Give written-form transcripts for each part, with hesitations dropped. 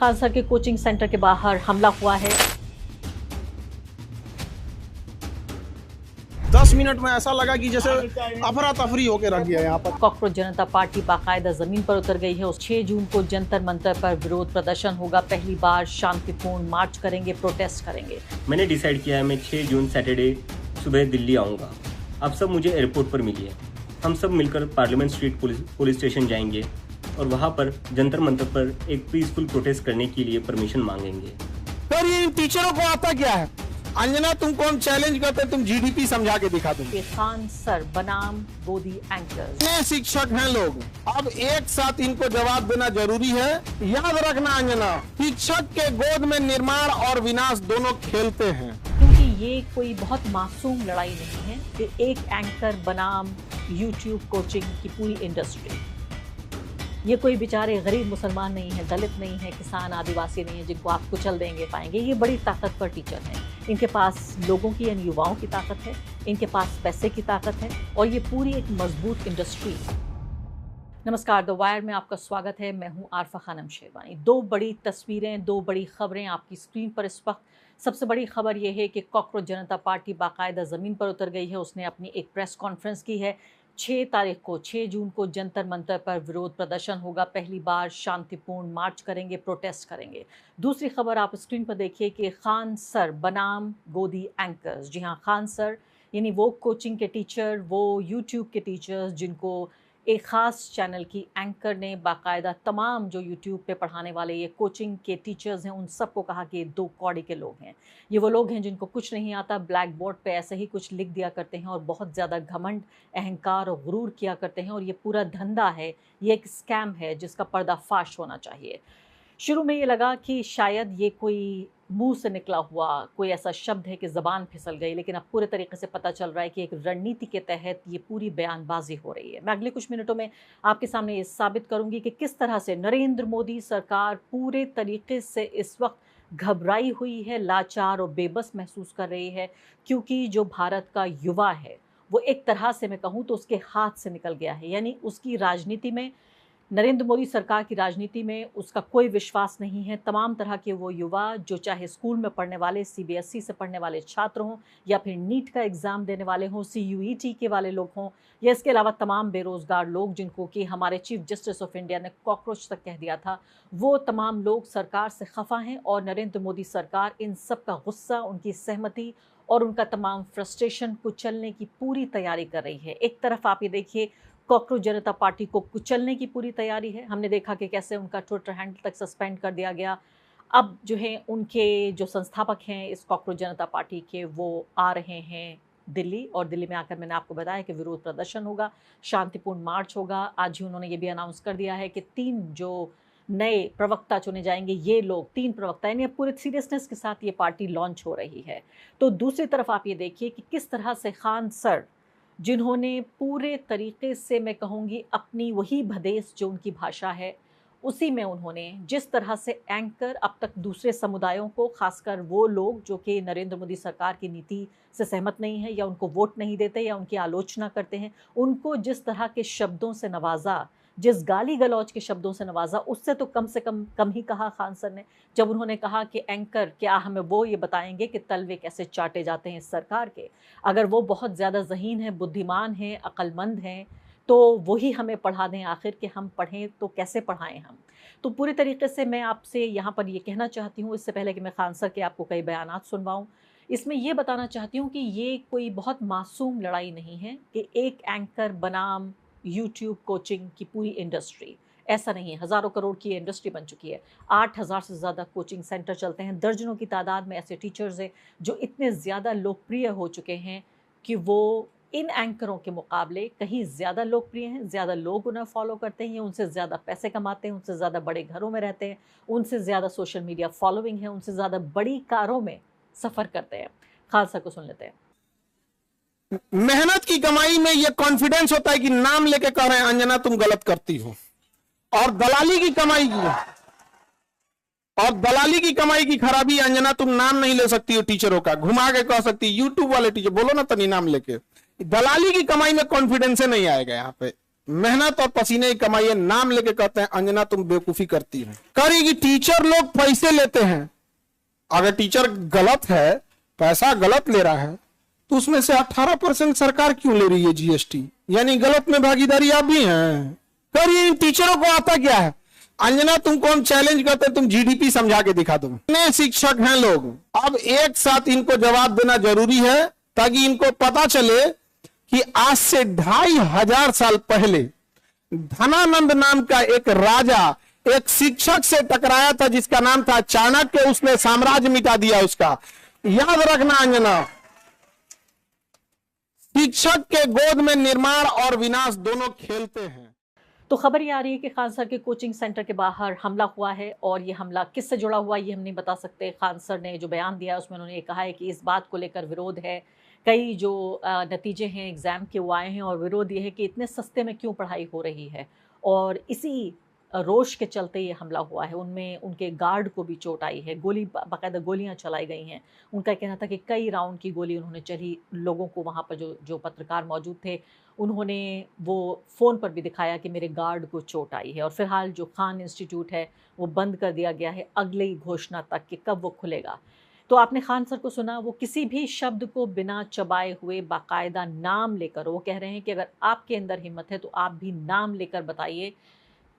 खालसा के coaching centre के बाहर हमला हुआ है। 10 मिनट में ऐसा लगा कि जैसे अफरा तफरी होके रख दिया यहाँ पर। कॉकरोच जनता पार्टी बाकायदा जमीन पर उतर गई है। उस 6 जून को जंतर मंतर पर विरोध प्रदर्शन होगा। पहली बार शांतिपूर्ण मार्च करेंगे, प्रोटेस्ट करेंगे। मैंने डिसाइड किया है मैं 6 जून सैटरडे सुबह दिल्ली आऊँगा। आप सब मुझे एयरपोर्ट पर मिलिए। हम सब मिलकर पार्लियामेंट स्ट्रीट पुलिस स्टेशन जाएंगे और वहाँ पर जंतर मंतर पर एक पीसफुल प्रोटेस्ट करने के लिए परमिशन मांगेंगे। पर ये टीचरों को आता क्या है? अंजना तुमको हम चैलेंज करते, तुम जीडीपी समझा के दिखा दूंगी। खान सर बनाम गोदी एंकर। इतने शिक्षक हैं लोग, अब एक साथ इनको जवाब देना जरूरी है। याद रखना अंजना, शिक्षक के गोद में निर्माण और विनाश दोनों खेलते हैं। क्योंकि ये कोई बहुत मासूम लड़ाई नहीं है कि एक एंकर बनाम यूट्यूब कोचिंग की पूरी इंडस्ट्री। ये कोई बेचारे गरीब मुसलमान नहीं है, दलित नहीं है, किसान आदिवासी नहीं है जिनको आप कुचल देंगे पाएंगे। ये बड़ी ताकतवर टीचर हैं। इनके पास लोगों की यानी युवाओं की ताकत है, इनके पास पैसे की ताकत है और ये पूरी एक मजबूत इंडस्ट्री है। नमस्कार, द वायर में आपका स्वागत है। मैं हूं आरफा खानम शेरवानी। दो बड़ी तस्वीरें, दो बड़ी खबरें आपकी स्क्रीन पर इस वक्त। सबसे बड़ी खबर यह है कि कॉकरोच जनता पार्टी बाकायदा ज़मीन पर उतर गई है। उसने अपनी एक प्रेस कॉन्फ्रेंस की है। 6 जून को जंतर मंतर पर विरोध प्रदर्शन होगा। पहली बार शांतिपूर्ण मार्च करेंगे, प्रोटेस्ट करेंगे। दूसरी खबर आप स्क्रीन पर देखिए कि खान सर बनाम गोदी एंकर्स। जी हाँ, खान सर यानी वो कोचिंग के टीचर, वो यूट्यूब के टीचर्स जिनको एक ख़ास चैनल की एंकर ने बाकायदा तमाम जो यूट्यूब पे पढ़ाने वाले ये कोचिंग के टीचर्स हैं उन सबको कहा कि ये दो कौड़ी के लोग हैं। ये वो लोग हैं जिनको कुछ नहीं आता, ब्लैक बोर्ड पे ऐसे ही कुछ लिख दिया करते हैं और बहुत ज़्यादा घमंड, अहंकार और गुरूर किया करते हैं। और ये पूरा धंधा है, ये एक स्कैम है जिसका पर्दाफाश होना चाहिए। शुरू में ये लगा कि शायद ये कोई मुंह से निकला हुआ कोई ऐसा शब्द है कि ज़बान फिसल गई, लेकिन अब पूरे तरीके से पता चल रहा है कि एक रणनीति के तहत ये पूरी बयानबाजी हो रही है। मैं अगले कुछ मिनटों में आपके सामने ये साबित करूंगी कि किस तरह से नरेंद्र मोदी सरकार पूरे तरीके से इस वक्त घबराई हुई है, लाचार और बेबस महसूस कर रही है, क्योंकि जो भारत का युवा है वो एक तरह से मैं कहूँ तो उसके हाथ से निकल गया है। यानी उसकी राजनीति में, नरेंद्र मोदी सरकार की राजनीति में उसका कोई विश्वास नहीं है। तमाम तरह के वो युवा जो चाहे स्कूल में पढ़ने वाले, सीबीएसई से पढ़ने वाले छात्र हों या फिर नीट का एग्ज़ाम देने वाले हों, सीयूईटी के वाले लोग हों, या इसके अलावा तमाम बेरोज़गार लोग जिनको कि हमारे चीफ जस्टिस ऑफ इंडिया ने कॉकरोच तक कह दिया था, वो तमाम लोग सरकार से खफा हैं। और नरेंद्र मोदी सरकार इन सब का गुस्सा, उनकी सहमति और उनका तमाम फ्रस्ट्रेशन कुचलने की पूरी तैयारी कर रही है। एक तरफ आप ये देखिए, कॉकरोच जनता पार्टी को कुचलने की पूरी तैयारी है। हमने देखा कि कैसे उनका ट्विटर हैंडल तक सस्पेंड कर दिया गया। अब जो है उनके जो संस्थापक हैं इस कॉकरोच जनता पार्टी के, वो आ रहे हैं दिल्ली, और दिल्ली में आकर मैंने आपको बताया कि विरोध प्रदर्शन होगा, शांतिपूर्ण मार्च होगा। आज ही उन्होंने ये भी अनाउंस कर दिया है कि 3 जो नए प्रवक्ता चुने जाएंगे, ये लोग 3 प्रवक्ता, यानी पूरे सीरियसनेस के साथ ये पार्टी लॉन्च हो रही है। तो दूसरी तरफ आप ये देखिए कि किस तरह से खान सर, जिन्होंने पूरे तरीके से मैं कहूँगी अपनी वही भदेस जो उनकी भाषा है उसी में उन्होंने जिस तरह से एंकर अब तक दूसरे समुदायों को, खासकर वो लोग जो कि नरेंद्र मोदी सरकार की नीति से सहमत नहीं है या उनको वोट नहीं देते या उनकी आलोचना करते हैं, उनको जिस तरह के शब्दों से नवाजा, जिस गाली गलौज के शब्दों से नवाजा, उससे तो कम से कम ही कहा खान सर ने जब उन्होंने कहा कि एंकर क्या हमें वो ये बताएंगे कि तलवे कैसे चाटे जाते हैं इस सरकार के। अगर वो बहुत ज़्यादा ज़हीन है, बुद्धिमान हैं, अक्लमंद हैं, तो वही हमें पढ़ा दें। आखिर कि हम पढ़ें तो कैसे पढ़ाएं हम। तो पूरी तरीके से मैं आपसे यहाँ पर ये कहना चाहती हूँ, इससे पहले कि मैं खान सर के आपको कई बयानात सुनवाऊँ, इसमें ये बताना चाहती हूँ कि ये कोई बहुत मासूम लड़ाई नहीं है कि एक एंकर बनाम यूट्यूब कोचिंग की पूरी इंडस्ट्री। ऐसा नहीं है। हज़ारों करोड़ की इंडस्ट्री बन चुकी है। 8,000 से ज़्यादा कोचिंग सेंटर चलते हैं। दर्जनों की तादाद में ऐसे टीचर्स हैं जो इतने ज़्यादा लोकप्रिय हो चुके हैं कि वो इन एंकरों के मुकाबले कहीं ज़्यादा लोकप्रिय हैं। ज़्यादा लोग उन्हें फॉलो करते हैं, उनसे ज़्यादा पैसे कमाते हैं, उनसे ज़्यादा बड़े घरों में रहते हैं, उनसे ज़्यादा सोशल मीडिया फॉलोइंग है, उनसे ज़्यादा बड़ी कारों में सफ़र करते हैं। खालसा को सुन लेते हैं। मेहनत की कमाई में ये कॉन्फिडेंस होता है कि नाम लेके कह रहे हैं अंजना तुम गलत करती हो, और दलाली की कमाई की खराबी, अंजना तुम नाम नहीं ले सकती हो टीचरों का, घुमा के कह सकती यूट्यूब वाले टीचर, बोलो ना तनी नाम लेके। दलाली की कमाई में कॉन्फिडेंस नहीं आएगा यहाँ पे। मेहनत और पसीने की कमाई है, नाम लेके कहते हैं अंजना तुम बेवकूफी करती है। करेगी टीचर लोग पैसे लेते हैं, अगर टीचर गलत है, पैसा गलत ले रहा है, तो उसमें से 18% सरकार क्यों ले रही है जीएसटी, यानी गलत में भागीदारी आप भी हैं। करिए, इन टीचरों को आता क्या है? अंजना तुमको हम चैलेंज करते हैं, तुम जीडीपी समझा के दिखा दो। इतने शिक्षक हैं लोग, अब एक साथ इनको जवाब देना जरूरी है, ताकि इनको पता चले कि आज से 2500 साल पहले धनानंद नाम का एक राजा एक शिक्षक से टकराया था, जिसका नाम था चाणक्य। उसने साम्राज्य मिटा दिया उसका। याद रखना अंजना, शिक्षक के गोद में निर्माण और विनाश दोनों खेलते हैं। तो खबर ये आ रही है कि खान सर के कोचिंग सेंटर के बाहर हमला हुआ है, और ये हमला किससे जुड़ा हुआ ये हम नहीं बता सकते। खान सर ने जो बयान दिया उसमें उन्होंने ये कहा है कि इस बात को लेकर विरोध है, कई जो नतीजे हैं एग्ज़ाम के वो आए हैं, और विरोध ये है कि इतने सस्ते में क्यों पढ़ाई हो रही है, और इसी रोष के चलते ये हमला हुआ है। उनमें उनके गार्ड को भी चोट आई है, बाकायदा गोलियां चलाई गई हैं। उनका कहना था कि कई राउंड की गोली उन्होंने चली। लोगों को वहाँ पर जो पत्रकार मौजूद थे उन्होंने वो फ़ोन पर भी दिखाया कि मेरे गार्ड को चोट आई है। और फिलहाल जो खान इंस्टीट्यूट है वो बंद कर दिया गया है अगली घोषणा तक कि कब वो खुलेगा। तो आपने खान सर को सुना, वो किसी भी शब्द को बिना चबाए हुए बाकायदा नाम लेकर वो कह रहे हैं कि अगर आपके अंदर हिम्मत है तो आप भी नाम लेकर बताइए,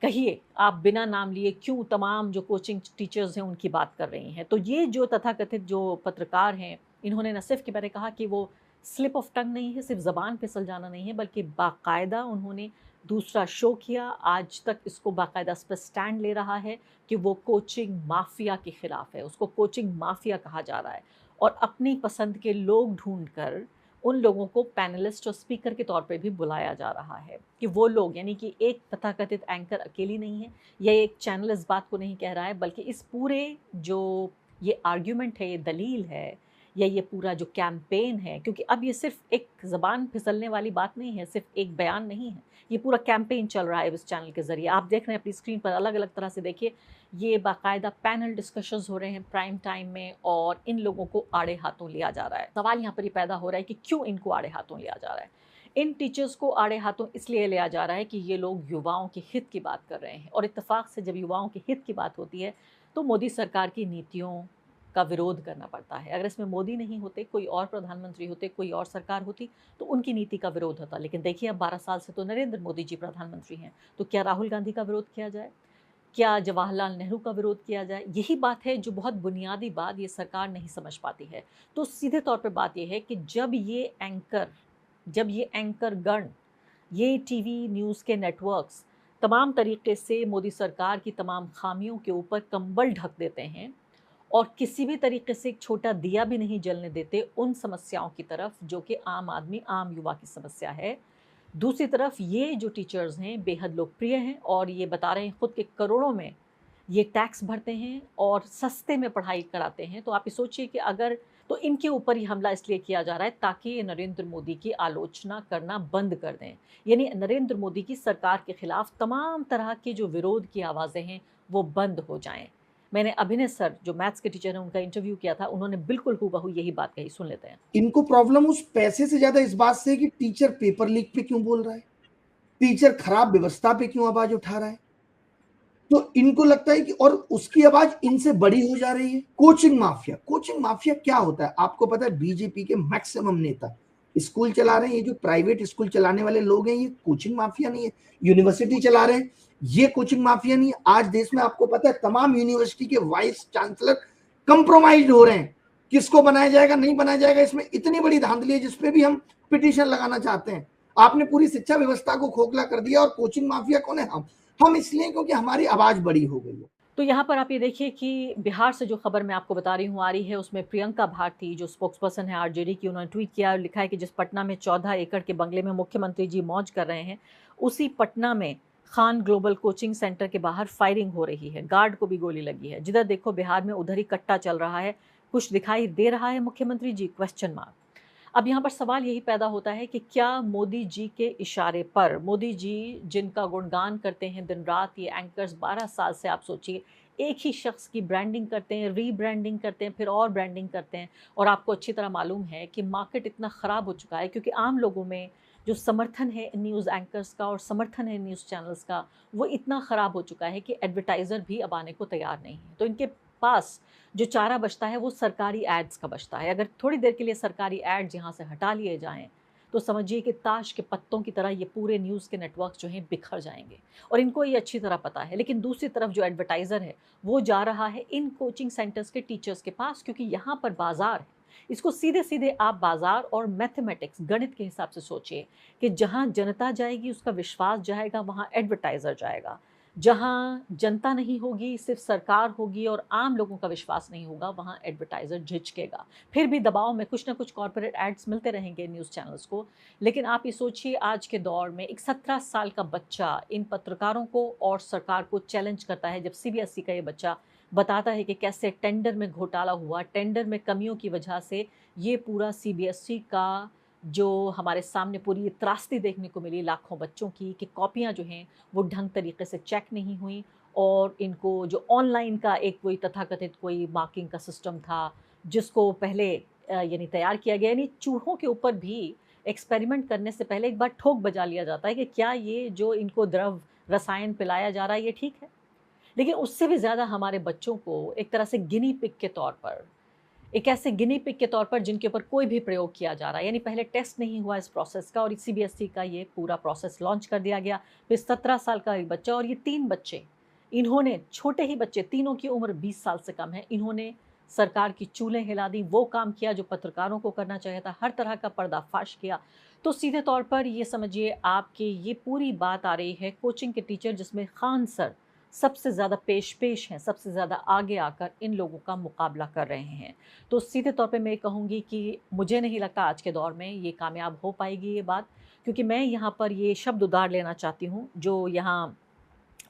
कहिए आप बिना नाम लिए क्यों तमाम जो कोचिंग टीचर्स हैं उनकी बात कर रही हैं। तो ये जो तथाकथित जो पत्रकार हैं, इन्होंने न सिर्फ कि मैंने कहा कि वो स्लिप ऑफ टंग नहीं है, सिर्फ ज़बान फिसल जाना नहीं है, बल्कि बाकायदा उन्होंने दूसरा शो किया। आज तक इसको बाकायदा इस पर स्टैंड ले रहा है कि वो कोचिंग माफिया के ख़िलाफ़ है, उसको कोचिंग माफिया कहा जा रहा है, और अपनी पसंद के लोग ढूंढ कर उन लोगों को पैनलिस्ट और स्पीकर के तौर पे भी बुलाया जा रहा है कि वो लोग, यानी कि एक तथाकथित एंकर अकेली नहीं है, या एक चैनल इस बात को नहीं कह रहा है, बल्कि इस पूरे जो ये आर्ग्यूमेंट है, ये दलील है, या ये पूरा जो कैंपेन है, क्योंकि अब ये सिर्फ एक ज़बान फिसलने वाली बात नहीं है, सिर्फ एक बयान नहीं है, ये पूरा कैंपेन चल रहा है इस चैनल के ज़रिए। आप देख रहे हैं अपनी स्क्रीन पर, अलग अलग तरह से देखिए, ये बाकायदा पैनल डिस्कशंस हो रहे हैं प्राइम टाइम में, और इन लोगों को आड़े हाथों लिया जा रहा है। सवाल यहाँ पर ये पैदा हो रहा है कि क्यों इनको आड़े हाथों लिया जा रहा है। इन टीचर्स को आड़े हाथों इसलिए लिया जा रहा है कि ये लोग युवाओं के हित की बात कर रहे हैं, और इत्तेफाक से जब युवाओं के हित की बात होती है तो मोदी सरकार की नीतियों का विरोध करना पड़ता है। अगर इसमें मोदी नहीं होते, कोई और प्रधानमंत्री होते, कोई और सरकार होती, तो उनकी नीति का विरोध होता। लेकिन देखिए, अब 12 साल से तो नरेंद्र मोदी जी प्रधानमंत्री हैं, तो क्या राहुल गांधी का विरोध किया जाए, क्या जवाहरलाल नेहरू का विरोध किया जाए? यही बात है जो बहुत बुनियादी बात ये सरकार नहीं समझ पाती है। तो सीधे तौर पे बात ये है कि जब ये एंकर गण, ये टीवी न्यूज़ के नेटवर्क्स तमाम तरीके से मोदी सरकार की तमाम खामियों के ऊपर कंबल ढक देते हैं, और किसी भी तरीके से एक छोटा दिया भी नहीं जलने देते उन समस्याओं की तरफ जो कि आम आदमी, आम युवा की समस्या है। दूसरी तरफ ये जो टीचर्स हैं बेहद लोकप्रिय हैं, और ये बता रहे हैं खुद के करोड़ों में ये टैक्स भरते हैं और सस्ते में पढ़ाई कराते हैं। तो आप ये सोचिए कि अगर, तो इनके ऊपर ही हमला इसलिए किया जा रहा है ताकि ये नरेंद्र मोदी की आलोचना करना बंद कर दें, यानी नरेंद्र मोदी की सरकार के खिलाफ तमाम तरह के जो विरोध की आवाज़ें हैं वो बंद हो जाएं। मैंने अभिनय सर जो मैथ्स के टीचर हैं उनका इंटरव्यू किया था, उन्होंने बिल्कुल हूबहू यही बात कही। सुन लेते हैं। इनको प्रॉब्लम उस पैसे से ज्यादा इस बात से कि टीचर पेपर लीक पे क्यों बोल रहा है, टीचर खराब व्यवस्था पे क्यों आवाज उठा रहा है। तो इनको लगता है कि, और उसकी आवाज इनसे बड़ी हो जा रही है। कोचिंग माफिया क्या होता है आपको पता है? बीजेपी के मैक्सिमम नेता स्कूल चला रहे हैं, ये जो प्राइवेट स्कूल चलाने वाले लोग हैं ये कोचिंग माफिया नहीं है। यूनिवर्सिटी चला रहे हैं, ये कोचिंग माफिया नहीं है। आज देश में आपको पता है तमाम यूनिवर्सिटी के वाइस चांसलर कंप्रोमाइज हो रहे हैं, किसको बनाया जाएगा नहीं बनाया जाएगा, इसमें इतनी बड़ी धांधली है जिसपे भी हम पिटीशन लगाना चाहते हैं। आपने पूरी शिक्षा व्यवस्था को खोखला कर दिया, और कोचिंग माफिया कौन है? हम इसलिए क्योंकि हमारी आवाज बड़ी हो गई है। तो यहाँ पर आप ये देखिए कि बिहार से जो खबर मैं आपको बता रही हूँ आ रही है, उसमें प्रियंका भारती जो स्पोक्सपर्सन है आरजेडी की, उन्होंने ट्वीट किया और लिखा है कि जिस पटना में 14 एकड़ के बंगले में मुख्यमंत्री जी मौज कर रहे हैं, उसी पटना में खान ग्लोबल कोचिंग सेंटर के बाहर फायरिंग हो रही है, गार्ड को भी गोली लगी है। जिधर देखो बिहार में उधर ही कट्टा चल रहा है, कुछ दिखाई दे रहा है मुख्यमंत्री जी? Question mark. अब यहाँ पर सवाल यही पैदा होता है कि क्या मोदी जी के इशारे पर, मोदी जी जिनका गुणगान करते हैं दिन रात ये एंकर्स 12 साल से, आप सोचिए एक ही शख्स की ब्रांडिंग करते हैं, रीब्रांडिंग करते हैं, फिर और ब्रांडिंग करते हैं, और आपको अच्छी तरह मालूम है कि मार्केट इतना ख़राब हो चुका है क्योंकि आम लोगों में जो समर्थन है न्यूज़ एंकर्स का और समर्थन है न्यूज़ चैनल्स का, वो इतना ख़राब हो चुका है कि एडवर्टाइज़र भी अब आने को तैयार नहीं है। तो इनके पास जो चारा बचता है वो सरकारी एड्स का बचता है। अगर थोड़ी देर के लिए सरकारी एड्स यहाँ से हटा लिए जाएँ तो समझिए कि ताश के पत्तों की तरह ये पूरे न्यूज़ के नेटवर्क जो हैं बिखर जाएंगे, और इनको ये अच्छी तरह पता है। लेकिन दूसरी तरफ जो एडवर्टाइज़र है वो जा रहा है इन कोचिंग सेंटर्स के टीचर्स के पास, क्योंकि यहाँ पर बाज़ार है। इसको सीधे सीधे आप बाज़ार और मैथमेटिक्स, गणित के हिसाब से सोचिए कि जहाँ जनता जाएगी उसका विश्वास जाएगा, वहाँ एडवर्टाइज़र जाएगा। जहाँ जनता नहीं होगी, सिर्फ सरकार होगी और आम लोगों का विश्वास नहीं होगा, वहाँ एडवर्टाइज़र झिझकेगा। फिर भी दबाव में कुछ ना कुछ कॉर्पोरेट एड्स मिलते रहेंगे न्यूज़ चैनल्स को। लेकिन आप ये सोचिए, आज के दौर में एक 17 साल का बच्चा इन पत्रकारों को और सरकार को चैलेंज करता है, जब CBSE का ये बच्चा बताता है कि कैसे टेंडर में घोटाला हुआ, टेंडर में कमियों की वजह से ये पूरा CBSE का जो हमारे सामने पूरी त्रासदी देखने को मिली लाखों बच्चों की, कि कॉपियाँ जो हैं वो ढंग तरीके से चेक नहीं हुई, और इनको जो ऑनलाइन का एक कोई तथाकथित कोई मार्किंग का सिस्टम था जिसको पहले यानी तैयार किया गया, यानी चूहों के ऊपर भी एक्सपेरिमेंट करने से पहले एक बार ठोक बजा लिया जाता है कि क्या ये जो इनको द्रव रसायन पिलाया जा रहा है ये ठीक है। लेकिन उससे भी ज़्यादा हमारे बच्चों को एक तरह से गिनी पिग के तौर पर, एक ऐसे गिनी पिग के तौर पर जिनके ऊपर कोई भी प्रयोग किया जा रहा है, यानी पहले टेस्ट नहीं हुआ इस प्रोसेस का, और CBSE का ये पूरा प्रोसेस लॉन्च कर दिया गया। फिर 17 साल का एक बच्चा, और ये 3 बच्चे, इन्होंने, छोटे ही बच्चे, तीनों की उम्र 20 साल से कम है, इन्होंने सरकार की चूल्हें हिला दी, वो काम किया जो पत्रकारों को करना चाहिए था, हर तरह का पर्दाफाश किया। तो सीधे तौर पर ये समझिए आपके ये पूरी बात आ रही है कोचिंग के टीचर, जिसमें खान सर सबसे ज़्यादा पेश हैं, सबसे ज़्यादा आगे आकर इन लोगों का मुकाबला कर रहे हैं। तो सीधे तौर पे मैं कहूँगी कि मुझे नहीं लगता आज के दौर में ये कामयाब हो पाएगी ये बात, क्योंकि मैं यहाँ पर ये शब्द उधार लेना चाहती हूँ। जो यहाँ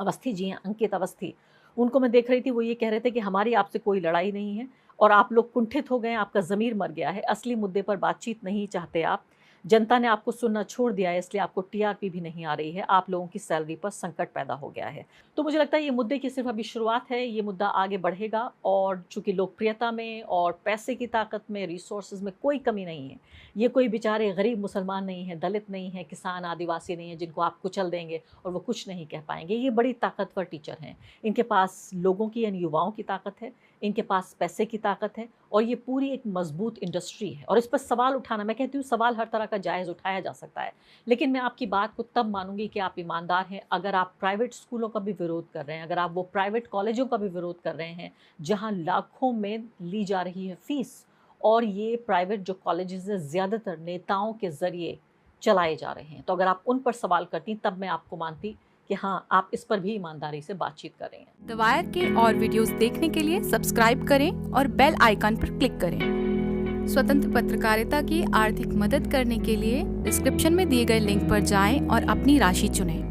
अवस्थी जी हैं, अंकित अवस्थी, उनको मैं देख रही थी, वो ये कह रहे थे कि हमारी आपसे कोई लड़ाई नहीं है और आप लोग कुंठित हो गए, आपका ज़मीर मर गया है, असली मुद्दे पर बातचीत नहीं चाहते आप, जनता ने आपको सुनना छोड़ दिया है, इसलिए आपको TRP भी नहीं आ रही है, आप लोगों की सैलरी पर संकट पैदा हो गया है। तो मुझे लगता है ये मुद्दे की सिर्फ अभी शुरुआत है, ये मुद्दा आगे बढ़ेगा, और चूँकि लोकप्रियता में और पैसे की ताकत में, रिसोर्सेज में कोई कमी नहीं है, ये कोई बेचारे गरीब मुसलमान नहीं है, दलित नहीं है, किसान आदिवासी नहीं है जिनको आप कुचल देंगे और वो कुछ नहीं कह पाएंगे। ये बड़ी ताकतवर टीचर हैं, इनके पास लोगों की यानी युवाओं की ताकत है, इनके पास पैसे की ताकत है, और ये पूरी एक मजबूत इंडस्ट्री है। और इस पर सवाल उठाना, मैं कहती हूँ सवाल हर तरह का जायज़ उठाया जा सकता है, लेकिन मैं आपकी बात को तब मानूंगी कि आप ईमानदार हैं अगर आप प्राइवेट स्कूलों का भी विरोध कर रहे हैं, अगर आप वो प्राइवेट कॉलेजों का भी विरोध कर रहे हैं जहाँ लाखों में ली जा रही है फीस, और ये प्राइवेट जो कॉलेजेस हैं ज़्यादातर नेताओं के ज़रिए चलाए जा रहे हैं। तो अगर आप उन पर सवाल करती तब मैं आपको मानती कि हाँ, आप इस पर भी ईमानदारी से बातचीत कर रहे हैं। द वायर के और वीडियोस देखने के लिए सब्सक्राइब करें और बेल आइकन पर क्लिक करें। स्वतंत्र पत्रकारिता की आर्थिक मदद करने के लिए डिस्क्रिप्शन में दिए गए लिंक पर जाएं और अपनी राशि चुनें।